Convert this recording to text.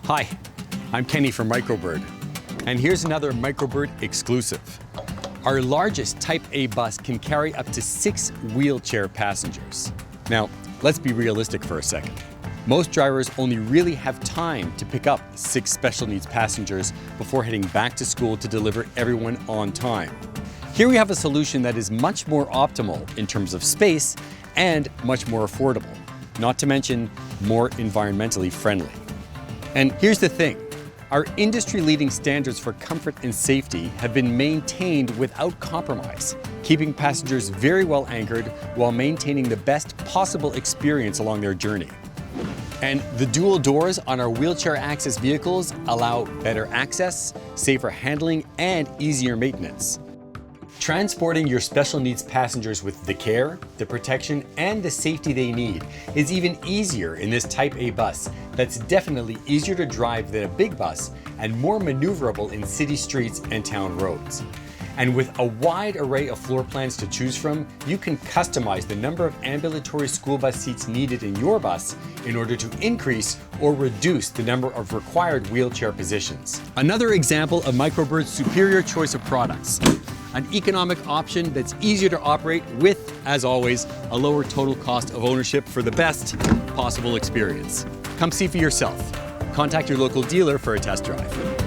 Hi, I'm Kenny from Microbird, and here's another Microbird exclusive. Our largest Type A bus can carry up to 6 wheelchair passengers. Now, let's be realistic for a second. Most drivers only really have time to pick up 6 special needs passengers before heading back to school to deliver everyone on time. Here we have a solution that is much more optimal in terms of space and much more affordable, not to mention more environmentally friendly. And here's the thing, our industry-leading standards for comfort and safety have been maintained without compromise, keeping passengers very well anchored while maintaining the best possible experience along their journey. And the dual doors on our wheelchair access vehicles allow better access, safer handling, and easier maintenance. Transporting your special needs passengers with the care, the protection, and the safety they need is even easier in this Type A bus that's definitely easier to drive than a big bus and more maneuverable in city streets and town roads. And with a wide array of floor plans to choose from, you can customize the number of ambulatory school bus seats needed in your bus in order to increase or reduce the number of required wheelchair positions. Another example of Microbird's superior choice of products. An economic option that's easier to operate with, as always, a lower total cost of ownership for the best possible experience. Come see for yourself. Contact your local dealer for a test drive.